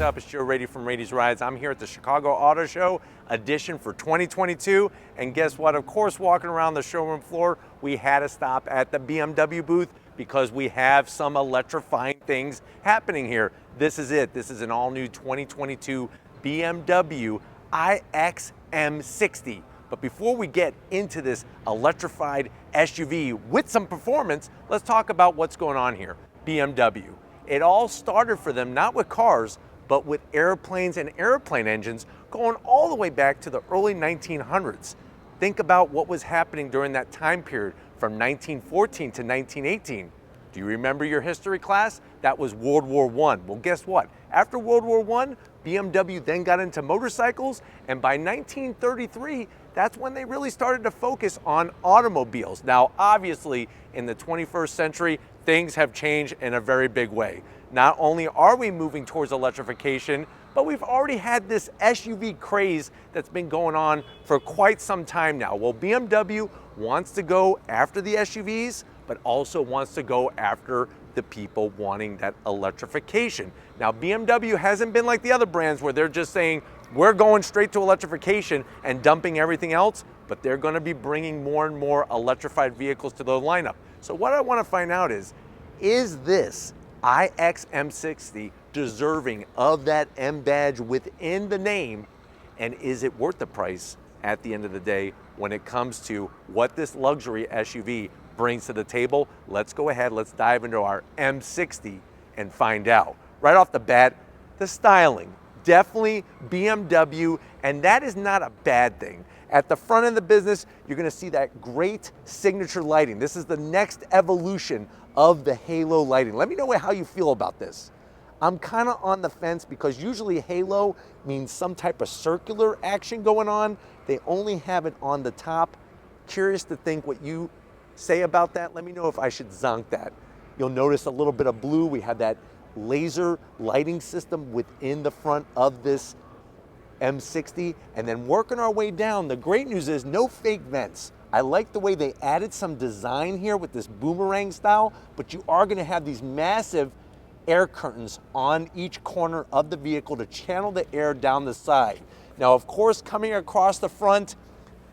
up? It's Joe Raiti from Raiti's Rides. I'm here at the Chicago Auto Show edition for 2022. And guess what? Of course, walking around the showroom floor, we had to stop at the BMW booth because we have some electrifying things happening here. This is it. This is an all-new 2022 BMW iX M60. But before we get into this electrified SUV with some performance, let's talk about what's going on here. BMW. It all started for them not with cars, but with airplanes and airplane engines going all the way back to the early 1900s. Think about what was happening during that time period from 1914 to 1918. Do you remember your history class? That was World War I. Well, guess what? After World War I, BMW then got into motorcycles, and by 1933, that's when they really started to focus on automobiles. Now, obviously, in the 21st century, things have changed in a very big way. Not only are we moving towards electrification, but we've already had this SUV craze that's been going on for quite some time now. Well, BMW wants to go after the SUVs, but also wants to go after the people wanting that electrification. Now, BMW hasn't been like the other brands where they're just saying, we're going straight to electrification and dumping everything else, but they're gonna be bringing more and more electrified vehicles to the lineup. So what I wanna find out is this iX M60 deserving of that M badge within the name, and is it worth the price at the end of the day when it comes to what this luxury SUV brings to the table? Let's go ahead, let's dive into our M60 and find out. Right off the bat, the styling, definitely BMW, and that is not a bad thing. At the front of the business, you're gonna see that great signature lighting. This is the next evolution of the halo lighting. Let me know how you feel about this. I'm kind of on the fence because usually halo means some type of circular action going on. They only have it on the top. Curious to think what you say about that. Let me know if I should zonk that. You'll notice a little bit of blue. We have that laser lighting system within the front of this M60, and then working our way down, the great news is no fake vents. I like the way they added some design here with this boomerang style, but you are gonna have these massive air curtains on each corner of the vehicle to channel the air down the side. Now, of course, coming across the front,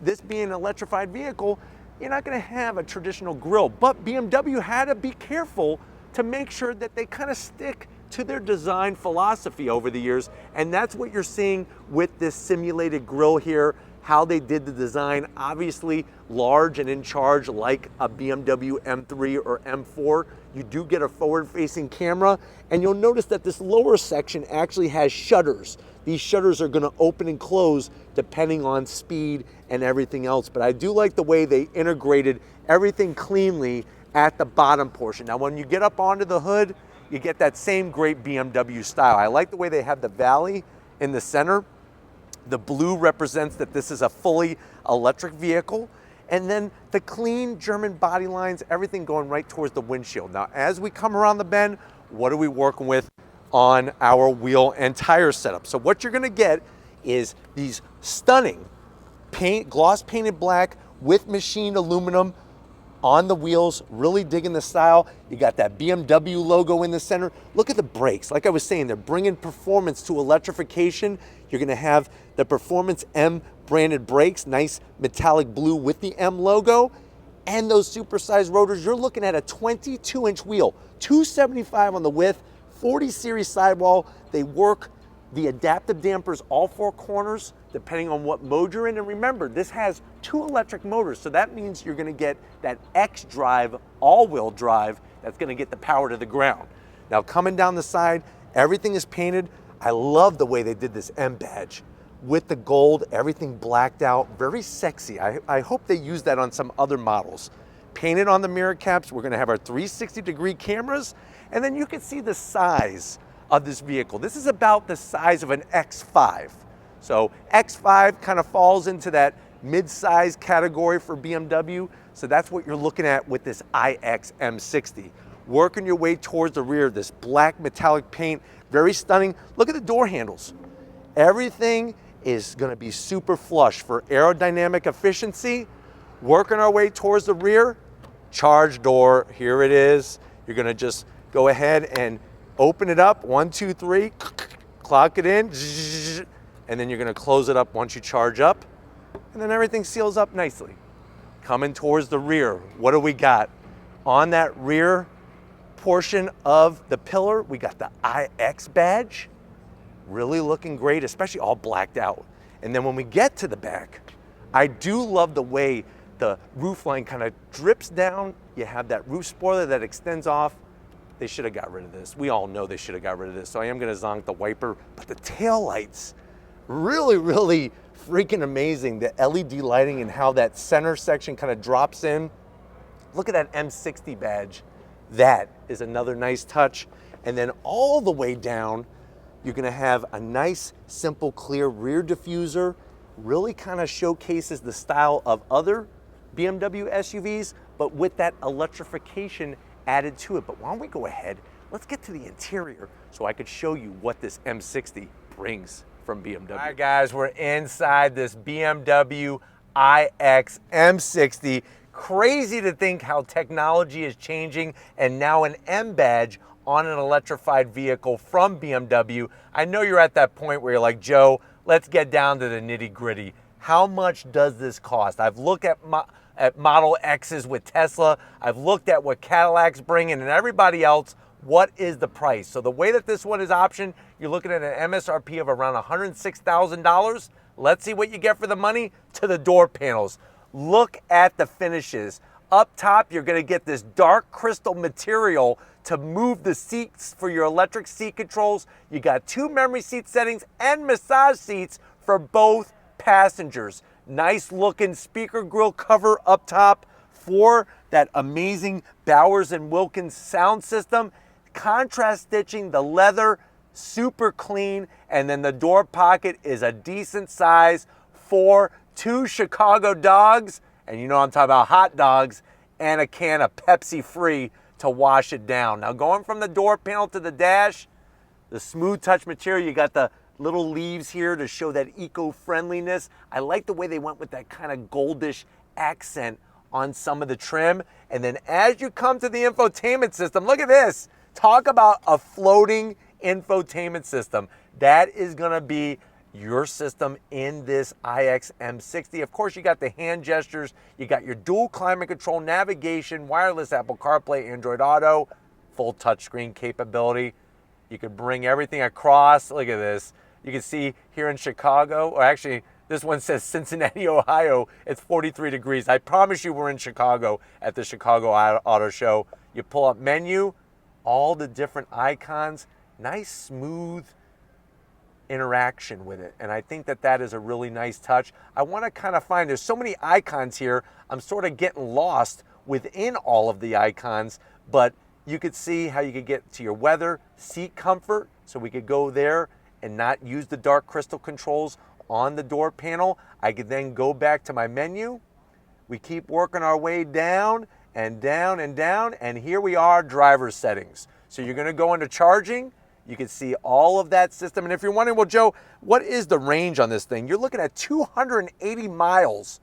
this being an electrified vehicle, you're not gonna have a traditional grille, but BMW had to be careful to make sure that they kind of stick to their design philosophy over the years, and that's what you're seeing with this simulated grille here, how they did the design, obviously large and in charge like a BMW M3 or M4. You do get a forward-facing camera, and you'll notice that this lower section actually has shutters. These shutters are gonna open and close depending on speed and everything else, but I do like the way they integrated everything cleanly at the bottom portion. Now, when you get up onto the hood, you get that same great BMW style. I like the way they have the valley in the center. The blue represents that this is a fully electric vehicle. And then the clean German body lines, everything going right towards the windshield. Now, as we come around the bend, what are we working with on our wheel and tire setup? So what you're gonna get is these stunning gloss painted black with machined aluminum on the wheels, really digging the style. You got that BMW logo in the center. Look at the brakes. Like I was saying, they're bringing performance to electrification. You're gonna have the Performance M branded brakes, nice metallic blue with the M logo, and those supersized rotors. You're looking at a 22-inch wheel, 275 on the width, 40 series sidewall. They work the adaptive dampers all four corners, depending on what mode you're in. And remember, this has 2 electric motors, so that means you're gonna get that X-Drive, all-wheel drive, that's gonna get the power to the ground. Now, coming down the side, everything is painted. I love the way they did this M badge with the gold, everything blacked out, very sexy. I hope they use that on some other models. Painted on the mirror caps, we're gonna have our 360-degree cameras, and then you can see the size of this vehicle. This is about the size of an X5. So X5 kind of falls into that mid-size category for BMW. So that's what you're looking at with this iX M60. Working your way towards the rear, this black metallic paint, very stunning. Look at the door handles. Everything is gonna be super flush for aerodynamic efficiency. Working our way towards the rear, charge door, here it is. You're gonna just go ahead and open it up, 1, 2, 3, clock it in, and then you're gonna close it up once you charge up, and then everything seals up nicely. Coming towards the rear, what do we got? On that rear portion of the pillar, we got the IX badge, really looking great, especially all blacked out. And then when we get to the back, I do love the way the roof line kind of drips down. You have that roof spoiler that extends off. They should have got rid of this. We all know they should have got rid of this, so I am gonna zonk the wiper, but the tail lights, really freaking amazing. The LED lighting and how that center section kind of drops in. Look at that M60 badge. That is another nice touch. And then all the way down, you're gonna have a nice, simple, clear rear diffuser. Really kind of showcases the style of other BMW SUVs, but with that electrification added to it. But why don't we go ahead, let's get to the interior so I could show you what this M60 brings from BMW. All right, guys, we're inside this BMW iX M60. Crazy to think how technology is changing, and now an M badge on an electrified vehicle from BMW. I know you're at that point where you're like, Joe, let's get down to the nitty gritty. How much does this cost? I've looked at Model X's with Tesla. I've looked at what Cadillac's bringing and everybody else. What is the price? So the way that this one is optioned, you're looking at an MSRP of around $106,000. Let's see what you get for the money. To the door panels. Look at the finishes. Up top, you're gonna get this dark crystal material to move the seats for your electric seat controls. You got 2 memory seat settings and massage seats for both passengers. Nice looking speaker grille cover up top for that amazing Bowers & Wilkins sound system. Contrast stitching, the leather, super clean, and then the door pocket is a decent size for 2 Chicago dogs, and you know I'm talking about hot dogs, and a can of Pepsi Free to wash it down. Now going from the door panel to the dash, the smooth touch material, you got the little leaves here to show that eco-friendliness. I like the way they went with that kind of goldish accent on some of the trim. And then as you come to the infotainment system, look at this. Talk about a floating infotainment system. That is gonna be your system in this iX M60. Of course, you got the hand gestures, you got your dual climate control, navigation, wireless Apple CarPlay, Android Auto, full touchscreen capability. You could bring everything across. Look at this. You can see here in Chicago, or actually this one says Cincinnati, Ohio, it's 43 degrees. I promise you we're in Chicago at the Chicago Auto Show. You pull up menu, all the different icons, nice smooth interaction with it. And I think that that is a really nice touch. I want to kind of find, there's so many icons here, I'm sort of getting lost within all of the icons, but you could see how you could get to your weather, seat comfort, so we could go there and not use the dark crystal controls on the door panel. I could then go back to my menu. We keep working our way down and down and down, and here we are, driver settings. So you're gonna go into charging, you can see all of that system. And if you're wondering, well, Joe, what is the range on this thing? You're looking at 280 miles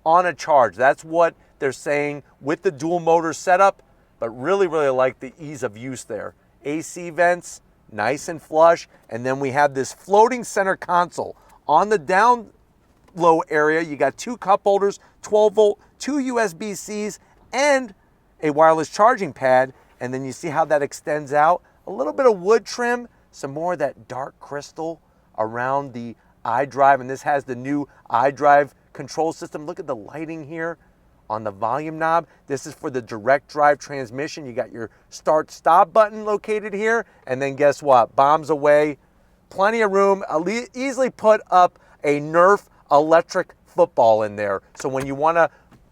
on a charge. That's what they're saying with the dual motor setup, but really like the ease of use there. AC vents, nice and flush, and then we have this floating center console. On the down low area, you got 2 cup holders, 12 volt, 2 USB-Cs, and a wireless charging pad. And then you see how that extends out. A little bit of wood trim, some more of that dark crystal around the iDrive, and this has the new iDrive control system. Look at the lighting here on the volume knob. This is for the direct drive transmission. You got your start stop button located here, and then guess what? Bombs away, plenty of room. I'll easily put up a Nerf electric football in there. So when you wanna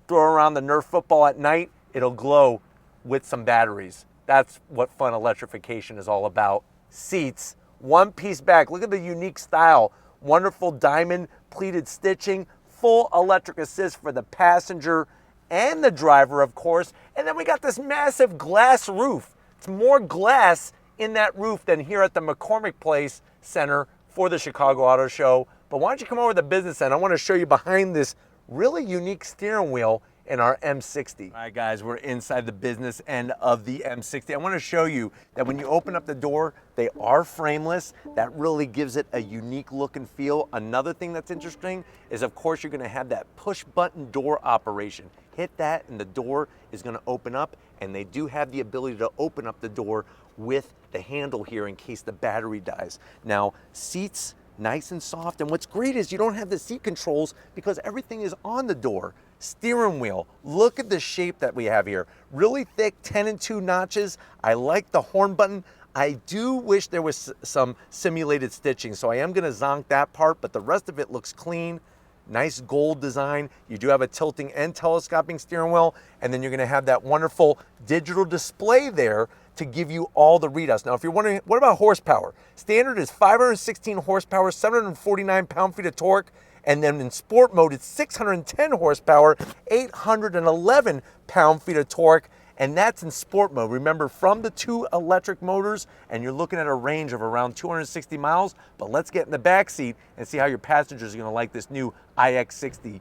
throw around the Nerf football at night, it'll glow with some batteries. That's what fun electrification is all about. Seats, one piece back. Look at the unique style. Wonderful diamond pleated stitching, full electric assist for the passenger and the driver, of course. And then we got this massive glass roof. It's more glass in that roof than here at the McCormick Place Center for the Chicago Auto Show. But why don't you come over to the business center? I want to show you behind this really unique steering wheel in our M60. All right, guys, we're inside the business end of the M60. I want to show you that when you open up the door, they are frameless. That really gives it a unique look and feel. Another thing that's interesting is, of course, you're going to have that push button door operation. Hit that and the door is going to open up, and they do have the ability to open up the door with the handle here in case the battery dies. Now, seats nice and soft, and what's great is you don't have the seat controls because everything is on the door. Steering wheel, look at the shape that we have here. Really thick 10 and 2 notches. I like the horn button. I do wish there was some simulated stitching, so I am gonna zonk that part, but the rest of it looks clean. Nice gold design. You do have a tilting and telescoping steering wheel, and then you're gonna have that wonderful digital display there to give you all the readouts. Now, if you're wondering, what about horsepower? Standard is 516 horsepower, 749 pound-feet of torque, and then in sport mode, it's 610 horsepower, 811 pound-feet of torque, and that's in sport mode. Remember, from the 2 electric motors, and you're looking at a range of around 260 miles, but let's get in the back seat and see how your passengers are gonna like this new iX M60.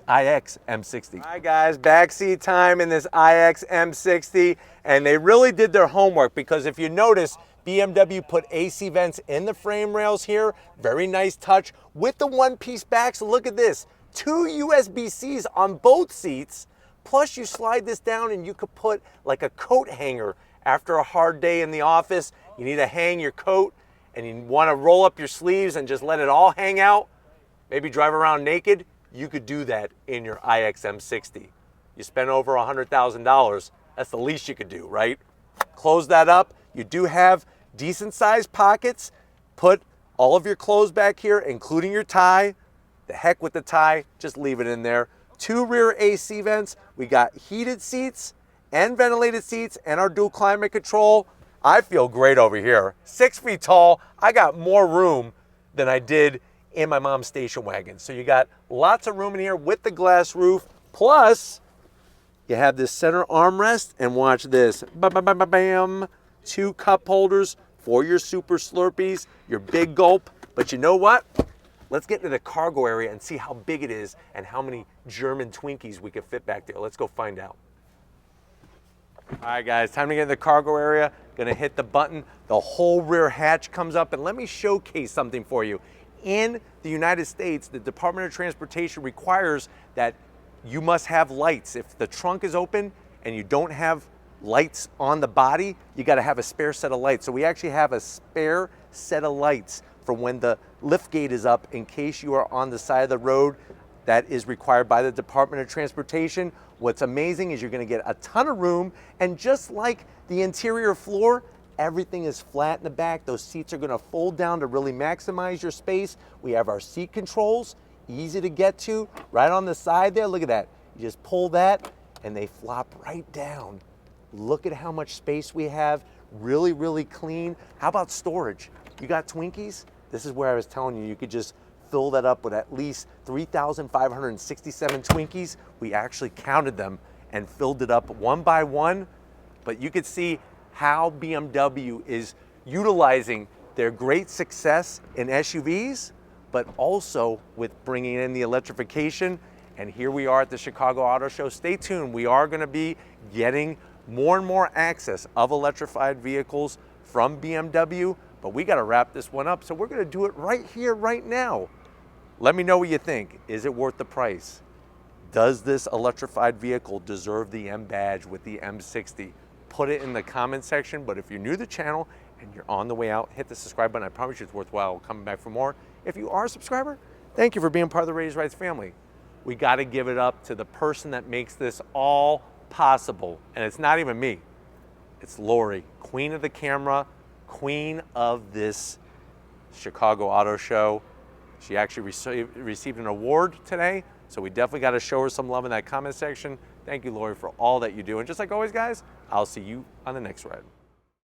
All right, guys, backseat time in this iX M60, and they really did their homework because if you notice, BMW put AC vents in the frame rails here. Very nice touch with the one-piece back. So look at this, 2 USB-Cs on both seats. Plus you slide this down and you could put like a coat hanger after a hard day in the office. You need to hang your coat and you want to roll up your sleeves and just let it all hang out. Maybe drive around naked. You could do that in your iX M60. You spend over $100,000. That's the least you could do, right? Close that up. You do have decent sized pockets. Put all of your clothes back here, including your tie. The heck with the tie, just leave it in there. 2 rear AC vents. We got heated seats and ventilated seats and our dual climate control. I feel great over here. 6 feet tall. I got more room than I did in my mom's station wagon. So you got lots of room in here with the glass roof. Plus, you have this center armrest, and watch this. Bam. 2 cup holders for your super Slurpees, your big gulp. But you know what? Let's get into the cargo area and see how big it is and how many German Twinkies we could fit back there. Let's go find out. All right, guys, time to get in the cargo area. Gonna hit the button. The whole rear hatch comes up, and let me showcase something for you. In the United States, the Department of Transportation requires that you must have lights. If the trunk is open and you don't have lights on the body, you gotta have a spare set of lights. So we actually have a spare set of lights for when the lift gate is up in case you are on the side of the road. That is required by the Department of Transportation. What's amazing is you're gonna get a ton of room, and just like the interior floor, everything is flat in the back. Those seats are gonna fold down to really maximize your space. We have our seat controls, easy to get to, right on the side there. Look at that. You just pull that and they flop right down. Look at how much space we have. Really, really clean. How about storage? You got Twinkies? This is where I was telling you, you could just fill that up with at least 3,567 Twinkies. We actually counted them and filled it up one by one, but you could see how BMW is utilizing their great success in SUVs, but also with bringing in the electrification. And here we are at the Chicago Auto Show. Stay tuned. We are going to be getting more and more access of electrified vehicles from BMW, but we got to wrap this one up. So we're going to do it right here, right now. Let me know what you think. Is it worth the price? Does this electrified vehicle deserve the M badge with the M60? Put it in the comment section, but if you're new to the channel and you're on the way out, hit the subscribe button. I promise you it's worthwhile coming back for more. If you are a subscriber, thank you for being part of the Raise Rights family. We got to give it up to the person that makes this all possible. And it's not even me. It's Lori, queen of the camera, queen of this Chicago Auto Show. She actually received an award today, so we definitely got to show her some love in that comment section. Thank you, Lori, for all that you do. And just like always, guys, I'll see you on the next ride.